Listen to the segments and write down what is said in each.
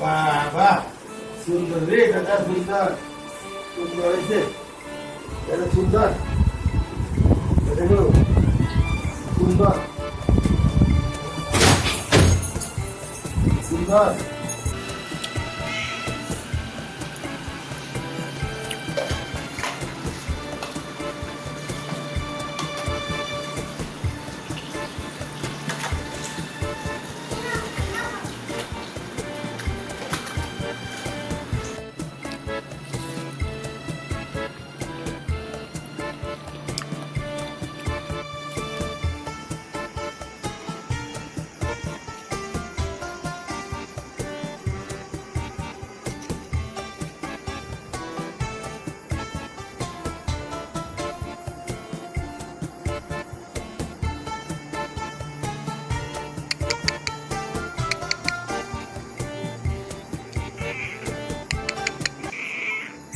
বাবা সুন্দর রে দাদা, সুন্দর সুন্দর হয়েছে, এটা সুন্দর, এটা হলো সুন্দর সুন্দর।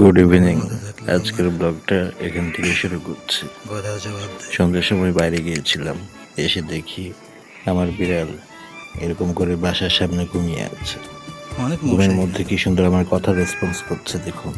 Good evening. আজকের ব্লগটা এখান থেকে শুরু করছি। সন্ধ্যার সময় বাইরে গিয়েছিলাম, এসে দেখি আমার বিড়াল এরকম করে বাসার সামনে ঘুমিয়ে আছে। ঘুমের মধ্যে কি সুন্দর আমার কথা রেসপন্স করছে দেখুন।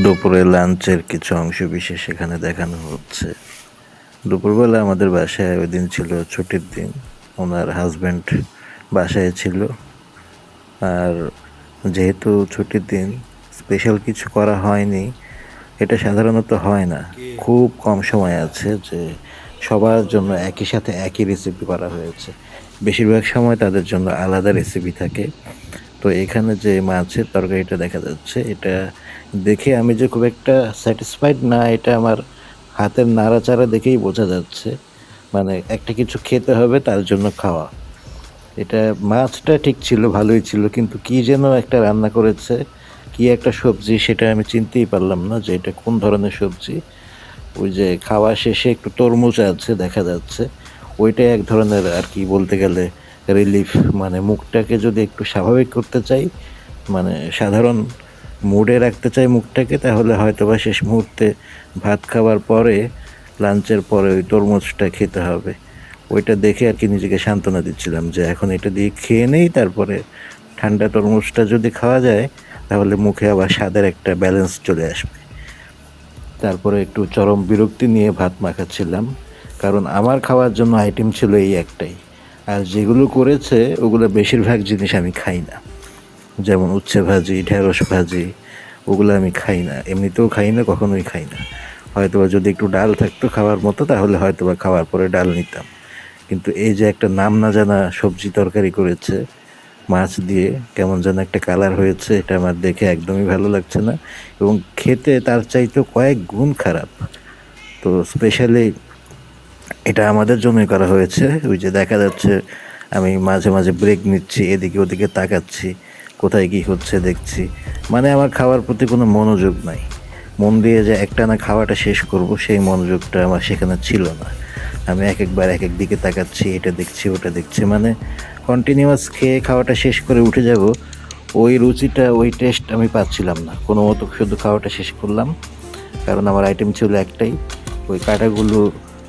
দুপুরে লাঞ্চের কিছু অংশ বিশেষ এখানে দেখানো হচ্ছে। দুপুরবেলা আমাদের বাসায় ওই দিন ছিল ছুটির দিন, ওনার হাজব্যান্ড বাসায় ছিল। আর যেহেতু ছুটির দিন স্পেশাল কিছু করা হয়নি, এটা সাধারণত হয় না। খুব কম সময় আছে যে সবার জন্য একই সাথে একই রেসিপি করা হয়েছে। বেশিরভাগ সময় তাদের জন্য আলাদা রেসিপি থাকে। তো এখানে যে মাছের তরকারিটা দেখা যাচ্ছে, এটা দেখে আমি যে খুব একটা স্যাটিসফাইড না, এটা আমার হাতের নাড়াচাড়া দেখেই বোঝা যাচ্ছে। মানে একটা কিছু খেতে হবে তার জন্য খাওয়া। এটা মাছটা ঠিক ছিল, ভালোই ছিল, কিন্তু কি যেন একটা রান্না করেছে, কি একটা সবজি, সেটা আমি চিনতেই পারলাম না যে এটা কোন ধরনের সবজি। ওই যে খাওয়া শেষে একটু তরমুজ আছে দেখা যাচ্ছে, ওইটাই এক ধরনের আর কি বলতে গেলে রিলিফ। মানে মুখটাকে যদি একটু স্বাভাবিক করতে চাই, মানে সাধারণ মুডে রাখতে চাই মুখটাকে, তাহলে হয়তো বা শেষ মুহূর্তে ভাত খাওয়ার পরে, লাঞ্চের পরে ওই তরমুজটা খেতে হবে। ওইটা দেখে আর কি নিজেকে সান্ত্বনা দিচ্ছিলাম যে এখন এটা দিয়ে খেয়ে নেই, তারপরে ঠান্ডা তরমুজটা যদি খাওয়া যায় তাহলে মুখে আবার স্বাদের একটা ব্যালেন্স চলে আসবে। তারপরে একটু চরম বিরক্তি নিয়ে ভাত মাখাচ্ছিলাম, কারণ আমার খাওয়ার জন্য আইটেম ছিল এই একটাই। আর যেগুলো করেছে ওগুলো বেশিরভাগ জিনিস আমি খাই না, যেমন উচ্ছে ভাজি, ঢেঁড়স ভাজি, ওগুলো আমি খাই না, এমনিতেও খাই না, কখনোই খাই না। হয়তোবা যদি একটু ডাল থাকতো খাওয়ার মতো তাহলে হয়তোবা খাওয়ার পরে ডাল নিতাম, কিন্তু এই যে একটা নাম না জানা সবজি তরকারি করেছে মাছ দিয়ে, কেমন যেন একটা কালার হয়েছে, এটা আমার দেখে একদমই ভালো লাগছে না, এবং খেতে তার চাইতেও কয়েক গুণ খারাপ। তো স্পেশালি এটা আমাদের জন্যই করা হয়েছে। ওই যে দেখা যাচ্ছে আমি মাঝে মাঝে ব্রেক নিচ্ছি, এদিকে ওদিকে তাকাচ্ছি, কোথায় কী হচ্ছে দেখছি। মানে আমার খাওয়ার প্রতি কোনো মনোযোগ নাই। মন দিয়ে যে একটানা খাওয়াটা শেষ করব সেই মনোযোগটা আমার সেখানে ছিল না। আমি একবার এক এক দিকে তাকাচ্ছি, এটা দেখছি ওটা দেখছি, মানে কন্টিনিউয়াস খেয়ে খাওয়াটা শেষ করে উঠে যাব, ওই রুচিটা ওই টেস্ট আমি পাচ্ছিলাম না কোনো মতো। শুধু খাওয়াটা শেষ করলাম, কারণ আমার আইটেম ছিল একটাই। ওই কাটাগুলো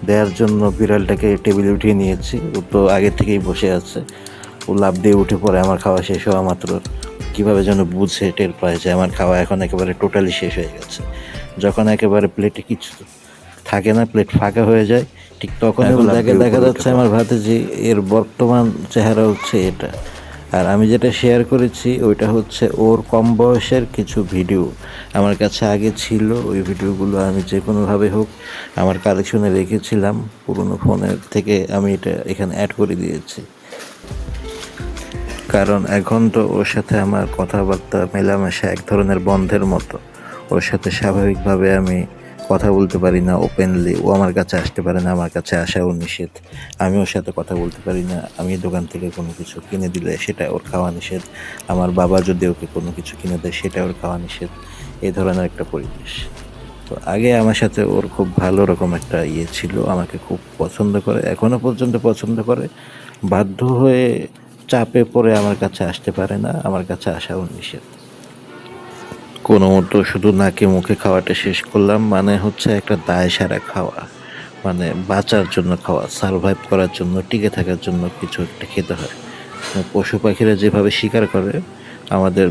দেওয়ার জন্য বিড়ালটাকে টেবিলে উঠিয়ে নিয়েছি, ও তো আগে থেকেই বসে আছে। ও লাফ দিয়ে উঠে পড়ে আমার খাওয়া শেষ হওয়া মাত্র কীভাবে যেন বুঝে টের পায় যে আমার খাওয়া এখন একেবারে টোটালি শেষ হয়ে গেছে। যখন একেবারে প্লেটে কিছু থাকে না, প্লেট ফাঁকা হয়ে যায়, ঠিক তখন দেখা যাচ্ছে আমার ভাতিজি এর বর্তমান চেহারা হচ্ছে এটা। আর আমি যেটা শেয়ার করেছি ওইটা হচ্ছে ওর কম বয়সের কিছু ভিডিও আমার কাছে আগে ছিল। ওই ভিডিওগুলো আমি যে কোনোভাবে হোক আমার কালেকশনে রেখেছিলাম, পুরনো ফোনের থেকে আমি এটা এখানে অ্যাড করে দিয়েছি। কারণ এখন তো ওর সাথে আমার কথাবার্তা মেলামেশা এক ধরনের বন্ধের মতো। ওর সাথে স্বাভাবিকভাবে আমি কথা বলতে পারি না ওপেনলি, ও আমার কাছে আসতে পারে না, আমার কাছে আসাও নিষেধ। আমি ওর সাথে কথা বলতে পারি না, আমি দোকান থেকে কোনো কিছু কিনে দিলে সেটা ওর খাওয়া নিষেধ, আমার বাবা যদি ওকে কোনো কিছু কিনে দেয় সেটা ওর খাওয়া নিষেধ, এই ধরনের একটা পরিবেশ। তো আগে আমার সাথে ওর খুব ভালো রকম একটা ছিল, আমাকে খুব পছন্দ করে, এখনও পর্যন্ত পছন্দ করে। বাধ্য হয়ে চাপে পড়ে আমার কাছে আসতে পারে না, আমার কাছে আসাও নিষেধ। কোনো মতো শুধু নাকে মুখে খাওয়াটা শেষ করলাম, মানে হচ্ছে একটা দায় সারা খাওয়া, মানে বাঁচার জন্য খাওয়া, সারভাইভ করার জন্য, টিকে থাকার জন্য কিছু একটা খেতে হয়। পশু পাখিরা যেভাবে শিকার করে, আমাদের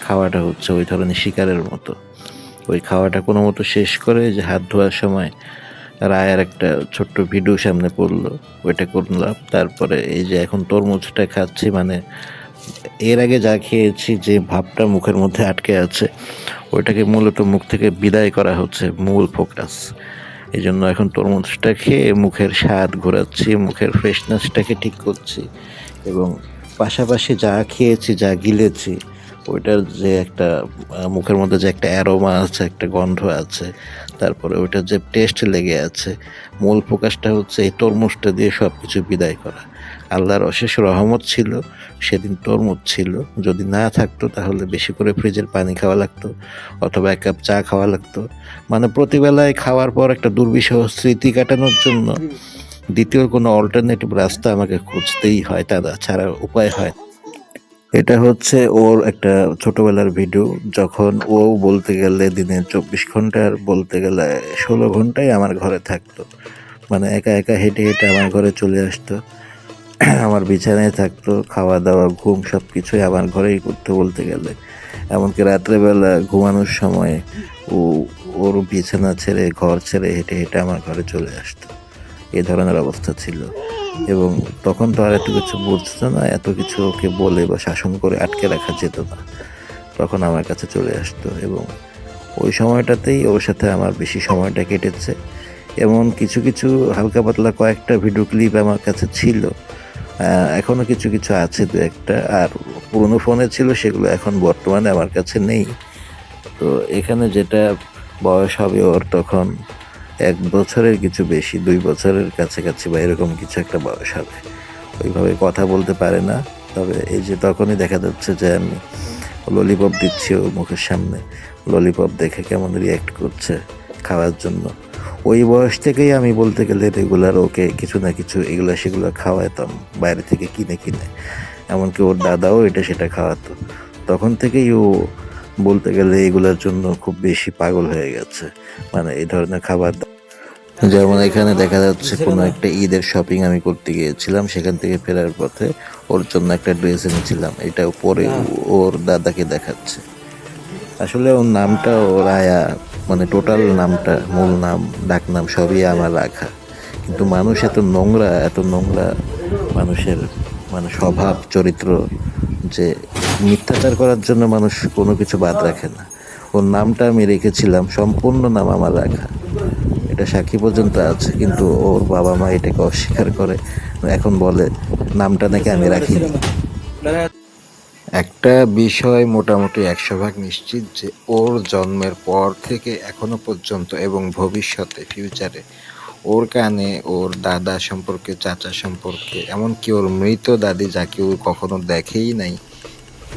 খাওয়াটা হচ্ছে ওই ধরনের শিকারের মতো। ওই খাওয়াটা কোনো মতো শেষ করে যে হাত ধোয়ার সময় রায়ের একটা ছোট্ট ভিডিও সামনে পড়লো, ওইটা করলাম। তারপরে এই যে এখন তরমুজটা খাচ্ছি, মানে এর আগে যা খেয়েছি যে ভাবটা মুখের মধ্যে আটকে আছে, ওইটাকে মূলত মুখ থেকে বিদায় করা হচ্ছে মূল ফোকাস। এই জন্য এখন তরমুজটা খেয়ে মুখের স্বাদ ঘোরাচ্ছি, মুখের ফ্রেশনেসটাকে ঠিক করছি, এবং পাশাপাশি যা খেয়েছি, যা গিলেছি, ওইটার যে একটা মুখের মধ্যে যে একটা অ্যারোমা আছে, একটা গন্ধ আছে, তারপরে ওইটার যে টেস্ট লেগে আছে, মূল ফোকাসটা হচ্ছে এই তরমুজটা দিয়ে সব কিছু বিদায় করা। আল্লাহর অশেষ রহমত ছিল, সেদিন তরমুজ ছিল। যদি না থাকতো তাহলে বেশি করে ফ্রিজের পানি খাওয়া লাগতো, অথবা এক কাপ চা খাওয়া লাগতো। মানে প্রতিবেলায় খাওয়ার পর একটা দুর্বিষহ স্মৃতি কাটানোর জন্য দ্বিতীয় কোনো অল্টারনেটিভ রাস্তা আমাকে খুঁজতেই হয়, তারা ছাড়া উপায় হয়। এটা হচ্ছে ওর একটা ছোটবেলার ভিডিও, যখন ও বলতে গেলে দিনে 24 ঘন্টার বলতে গেলে 16 ঘন্টাই আমার ঘরে থাকতো। মানে একা একা হেঁটে হেঁটে আমার ঘরে চলে আসতো, আমার বিছানায় থাকতো, খাওয়া দাওয়া ঘুম সব কিছুই আমার ঘরেই করতো বলতে গেলে। এমনকি রাত্রেবেলা ঘুমানোর সময় ও ওর বিছানা ছেড়ে, ঘর ছেড়ে হেঁটে হেঁটে আমার ঘরে চলে আসতো। এই ধরনের অবস্থা ছিল। এবং তখন তো আর এত কিছু বুঝতো না, এত কিছু ওকে বলে বা শাসন করে আটকে রাখা যেত না। তখন আমার কাছে চলে আসতো, এবং ওই সময়টাতেই ওর সাথে আমার বেশি সময়টা কেটেছে। এমন কিছু কিছু হালকা পাতলা কয়েকটা ভিডিও ক্লিপ আমার কাছে ছিল, এখনও কিছু কিছু আছে দু একটা, আর পুরনো ফোনে ছিল, সেগুলো এখন বর্তমানে আমার কাছে নেই। তো এখানে যেটা বয়স হবে ওর তখন 1 বছরের কিছু বেশি, 2 বছরের কাছাকাছি বা এরকম কিছু একটা বয়স হবে। ওইভাবে কথা বলতে পারে না, তবে এই যে তখনই দেখা যাচ্ছে যে আমি ললিপপ দিচ্ছি ওর মুখের সামনে, ললিপপ দেখে কেমন রিয়্যাক্ট করছে খাওয়ার জন্য। ওই বয়স থেকেই আমি বলতে গেলে রেগুলার ওকে কিছু না কিছু এগুলো সেগুলো খাওয়াতাম বাইরে থেকে কিনে কিনে, এমনকি ওর দাদাও এটা সেটা খাওয়াতো। তখন থেকেই ও বলতে গেলে এগুলোর জন্য খুব বেশি পাগল হয়ে গেছে, মানে এই ধরনের খাবার। যেমন এখানে দেখা যাচ্ছে কোনো একটা ঈদের শপিং আমি করতে গিয়েছিলাম, সেখান থেকে ফেরার পথে ওর জন্য একটা ড্রেস এনেছিলাম, এটা পরে ওর দাদাকে দেখাচ্ছে। আসলে ওর নামটা ওর আয়া, মানে টোটাল নামটা, মূল নাম, ডাক নাম সবই আমার রাখা। কিন্তু মানুষ এত নোংরা, এত নোংরা মানুষের মানে স্বভাব চরিত্র, যে মিথ্যাচার করার জন্য মানুষ কোনো কিছু বাদ রাখে না। ওর নামটা আমি রেখেছিলাম, সম্পূর্ণ নাম আমার রাখা, এটা সাক্ষী পর্যন্ত আছে, কিন্তু ওর বাবা মা এটাকে অস্বীকার করে। এখন বলে নামটা নাকি আমি রাখিনি। একটা বিষয় মোটামুটি 100 ভাগ নিশ্চিত, যে ওর জন্মের পর থেকে এখনো পর্যন্ত এবং ভবিষ্যতে ফিউচারে ওর কানে ওর দাদা সম্পর্কে, চাচা সম্পর্কে, এমনকি ওর মৃত দাদি যাকে ও কখনো দেখেই নাই,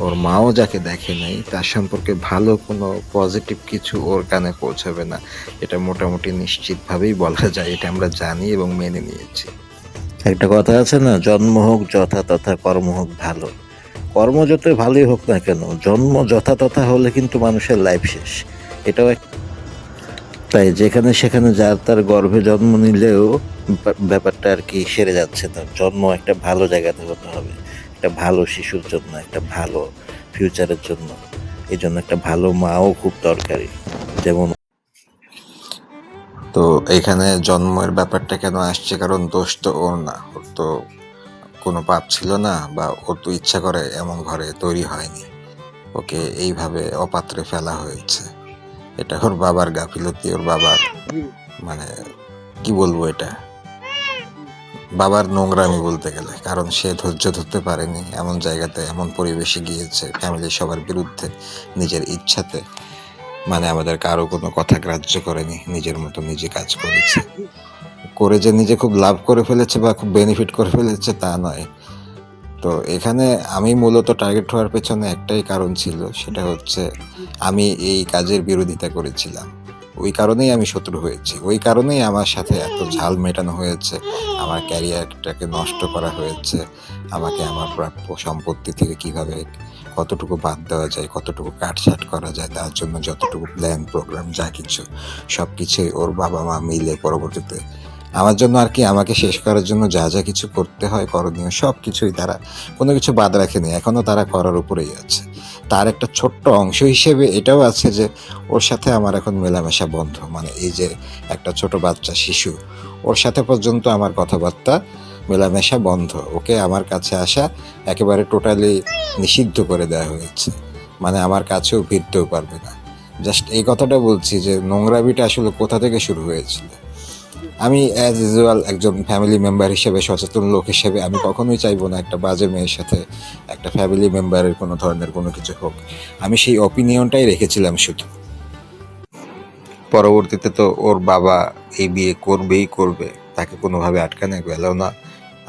ওর মাও যাকে দেখে নাই, তার সম্পর্কে ভালো কোনো পজিটিভ কিছু ওর কানে পৌঁছাবে না। এটা মোটামুটি নিশ্চিতভাবেই বলা যায়, এটা আমরা জানি এবং মেনে নিয়েছি। একটা কথা আছে না, জন্ম হোক যথা তথা, কর্ম হোক ভালো। কর্ম যত ভালোই হোক না কেন, জন্ম যথা তথা হলে কিন্তু মানুষের লাইফ শেষ। এটাও তাই যেখানে সেখানে যার তার গর্ভে জন্ম নিলেও ব্যাপারটা আর কি সেরে যাচ্ছে না। জন্ম একটা ভালো জায়গাতে হতে হবে, একটা ভালো শিশুর জন্য, একটা ভালো ফিউচারের জন্য। এই জন্য একটা ভালো মাও খুব দরকারি। যেমন তো এখানে জন্মের ব্যাপারটা কেন আসছে, কারণ দোষ তো ওর না, ওর তো কোনো পাপ ছিল না, বা ও তো ইচ্ছা করে এমন ঘরে তৈরি হয়নি, ওকে এইভাবে অপাত্রে ফেলা হয়েছে। এটা ওর বাবার গাফিলতি, ওর বাবার মানে কি বলবো, এটা বাবার নোংরামি বলতে গেলে। কারণ সে ধৈর্য ধরতে পারেনি, এমন জায়গাতে এমন পরিবেশে গিয়েছে, ফ্যামিলির সবার বিরুদ্ধে, নিজের ইচ্ছাতে, মানে আমাদের কারো কোনো কথা গ্রাহ্য করেনি, নিজের মতো নিজে কাজ করেছে। করে যে নিজে খুব লাভ করে ফেলেছে বা খুব বেনিফিট করে ফেলেছে তা নয়। তো এখানে আমি মূলত টার্গেট হওয়ার পেছনে একটাই কারণ ছিল, সেটা হচ্ছে আমি এই কাজের বিরোধিতা করেছিলাম। ওই কারণেই আমি শত্রু হয়েছি, ওই কারণেই আমার সাথে এত ঝাল মেটানো হয়েছে, আমার ক্যারিয়ারটাকে নষ্ট করা হয়েছে, আমাকে আমার প্রাপ্য সম্পত্তি থেকে কিভাবে কতটুকু বাদ দেওয়া যায়, কতটুকু কাটছাট করা যায়, তার জন্য যতটুকু প্ল্যান প্রোগ্রাম যা কিছু সব কিছুই ওর বাবা মা মিলে পরবর্তীতে আমার জন্য আর কি, আমাকে শেষ করার জন্য যা যা কিছু করতে হয় করণীয় সব কিছুই তারা কোনো কিছু বাদ রাখেনি, এখনও তারা করার উপরেই আছে। তার একটা ছোট্ট অংশ হিসেবে এটাও আছে যে ওর সাথে আমার এখন মেলামেশা বন্ধ, মানে এই যে একটা ছোট বাচ্চা শিশু, ওর সাথে পর্যন্ত আমার কথাবার্তা মেলামেশা বন্ধ, ওকে আমার কাছে আসা একেবারে টোটালি নিষিদ্ধ করে দেওয়া হয়েছে, মানে আমার কাছেও ভিড়তেও পারবে না। জাস্ট এই কথাটা বলছি যে নোংরামিটা আসলে কোথা থেকে শুরু হয়েছিল। আমি অ্যাজ ইউজুয়াল একজন ফ্যামিলি মেম্বার হিসেবে, সচেতন লোক হিসেবে আমি কখনোই চাইবো না একটা বাজে মেয়ের সাথে একটা ফ্যামিলি মেম্বারের কোনো ধরনের কোনো কিছু হোক। আমি সেই অপিনিয়নটাই রেখেছিলাম শুধু। পরবর্তীতে তো ওর বাবা এই বিয়ে করবেই করবে, তাকে কোনোভাবে আটকানো গেল না।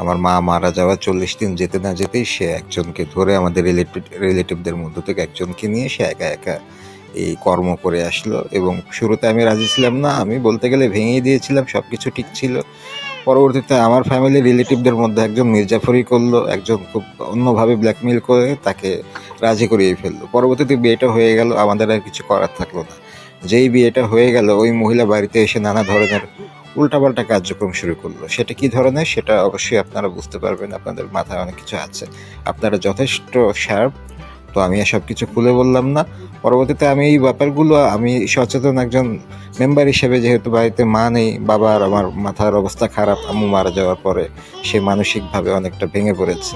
আমার মা মারা যাওয়ার 40 দিন যেতে না যেতেই সে একজনকে ধরে, আমাদের রিলেটিভদের মধ্য থেকে একজনকে নিয়ে সে একা একা এই কর্ম করে আসলো। এবং শুরুতে আমি রাজি ছিলাম না, আমি বলতে গেলে ভেঙেই দিয়েছিলাম, সব কিছু ঠিক ছিল। পরবর্তীতে আমার ফ্যামিলি রিলেটিভদের মধ্যে একজন মির্জাফরি করলো, একজন খুব অন্যভাবে ব্ল্যাকমেল করে তাকে রাজি করিয়ে ফেললো। পরবর্তীতে বিয়েটা হয়ে গেল, আমাদের আর কিছু করার থাকলো না। যেই বিয়েটা হয়ে গেল ওই মহিলা বাড়িতে এসে নানা ধরনের উল্টাপাল্টা কার্যক্রম শুরু করলো। সেটা কি ধরনের সেটা অবশ্যই আপনারা বুঝতে পারবেন, আপনাদের মাথায় অনেক কিছু আছে, আপনারা যথেষ্ট শার্প, তো আমি এসব কিছু খুলে বললাম না। পরবর্তীতে আমি এই ব্যাপারগুলো, আমি সচেতন একজন মেম্বার হিসেবে, যেহেতু বাড়িতে মা নেই, বাবার আমার মাথার অবস্থা খারাপ, আম্মু মারা যাওয়ার পরে সে মানসিকভাবে অনেকটা ভেঙে পড়েছে,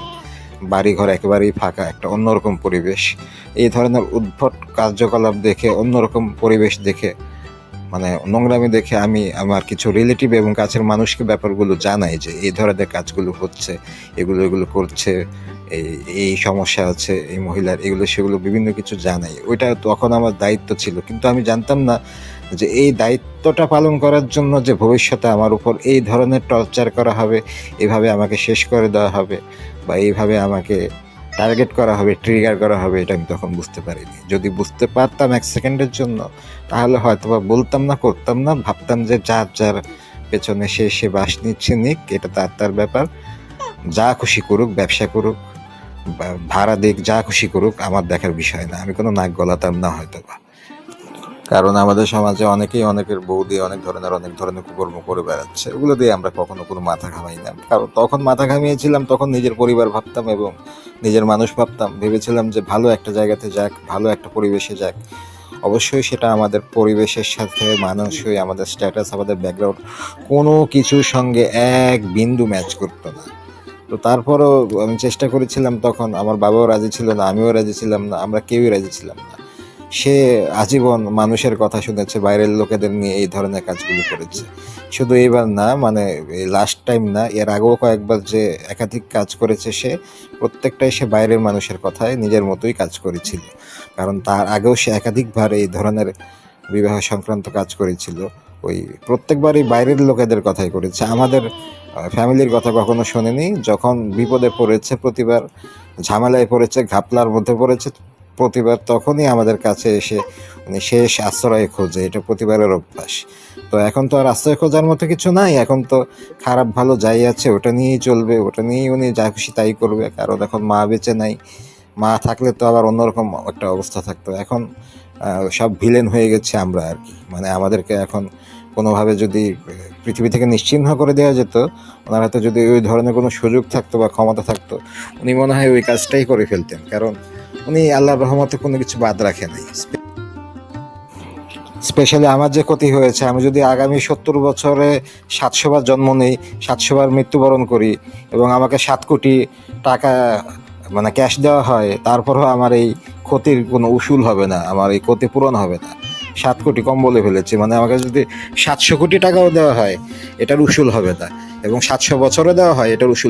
বাড়িঘর একেবারেই ফাঁকা, একটা অন্যরকম পরিবেশ। এই ধরনের উদ্ভট কার্যকলাপ দেখে, অন্যরকম পরিবেশ দেখে, মানে নোংরামি দেখে আমি আমার কিছু রিলেটিভ এবং কাছের মানুষকে ব্যাপারগুলো জানাই যে এই ধরনের কাজগুলো হচ্ছে, এগুলো করছে, এই সমস্যা আছে এই মহিলার, এগুলো সেগুলো বিভিন্ন কিছু জানাই। ওইটা তখন আমার দায়িত্ব ছিল, কিন্তু আমি জানতাম না যে এই দায়িত্বটা পালন করার জন্য যে ভবিষ্যতে আমার উপর এই ধরনের টর্চার করা হবে, এইভাবে আমাকে শেষ করে দেওয়া হবে, বা এইভাবে আমাকে টার্গেট করা হবে, ট্রিগার করা হবে, এটা আমি তখন বুঝতে পারিনি। যদি বুঝতে পারতাম এক সেকেন্ডের জন্য, তাহলে হয়তো বা বলতাম না, করতাম না, ভাবতাম যে যার যার পেছনে সে বাস নিচ্ছে নিক, এটা তার ব্যাপার, যা খুশি করুক, ব্যবসা করুক, ভাড়া দিক, যা খুশি করুক, আমার দেখার বিষয় না। আমি কোনো নাক গলাতাম না হয়তো বা, কারণ আমাদের সমাজে অনেকেই অনেকের বউ দিয়ে অনেক ধরনের কুকর্ম করে বেড়াচ্ছে, ওগুলো দিয়ে আমরা কখনো কোনো মাথা ঘামাই না। কারণ তখন মাথা ঘামিয়েছিলাম, তখন নিজের পরিবার ভাবতাম এবং নিজের মানুষ ভাবতাম, ভেবেছিলাম যে ভালো একটা জায়গাতে যাক, ভালো একটা পরিবেশে যাক। অবশ্যই সেটা আমাদের পরিবেশের সাথে মানানসই, আমাদের স্ট্যাটাস, আমাদের ব্যাকগ্রাউন্ড কোনো কিছুর সঙ্গে এক বিন্দু ম্যাচ করতো না। তো তারপরও আমি চেষ্টা করেছিলাম, তখন আমার বাবাও রাজি ছিল না, আমিও রাজি ছিলাম না, আমরা কেউই রাজি ছিলাম না। সে আজীবন মানুষের কথা শুনেছে, বাইরের লোকেদের নিয়ে এই ধরনের কাজগুলো করেছে। শুধু এইবার না, মানে লাস্ট টাইম না, এর আগেও কয়েকবার যে একাধিক কাজ করেছে সে, প্রত্যেকটাই সে বাইরের মানুষের কথায় নিজের মতোই কাজ করেছিল। কারণ তার আগেও সে একাধিকবার এই ধরনের বিবাহ সংক্রান্ত কাজ করেছিল, ওই প্রত্যেকবারই বাইরের লোকেদের কথাই করেছে, আমাদের ফ্যামিলির কথা কখনো শোনেনি। যখন বিপদে পড়েছে, প্রতিবার ঝামেলায় পড়েছে, ঘাপলার মধ্যে পড়েছে, প্রতিবার তখনই আমাদের কাছে এসে মানে শেষ আশ্রয় খোঁজে, এটা প্রতিবারের অভ্যাস। তো এখন তো আর আশ্রয় খোঁজার মতো কিছু নাই, এখন তো খারাপ ভালো যাই আছে ওটা নিয়েই চলবে, ওটা নিয়েই উনি যা খুশি তাই করবে। কারণ এখন মা বেঁচে নাই, মা থাকলে তো আবার অন্যরকম একটা অবস্থা থাকতো। এখন সব ভিলেন হয়ে গেছে আমরা আর কি, মানে আমাদেরকে এখন কোনোভাবে যদি পৃথিবী থেকে নিশ্চিহ্ন করে দেওয়া যেত, ওনার হাতে যদি ওই ধরনের কোনো সুযোগ থাকতো বা ক্ষমতা থাকতো, উনি মনে হয় ওই কাজটাই করে ফেলতেন। কারণ উনি আল্লাহর রহমতে কোনো কিছু বাদ রাখে নাই। স্পেশালি আমার যে ক্ষতি হয়েছে, আমি যদি আগামী 70 বছরে 700 বার জন্ম নেই, 700 বার মৃত্যুবরণ করি এবং আমাকে 7 কোটি টাকা মানে ক্যাশ দেওয়া হয়, তারপরেও আমার এই ক্ষতির কোনো উসুল হবে না, আমার এই ক্ষতি পূরণ হবে না। 7 কোটি কম বলে ফেলেছি, মানে আমাকে যদি 700 কোটি টাকাও দেওয়া হয়, এটার উসুল হবে না, এবং 700 বছরে দেওয়া হয়, এটার উসুল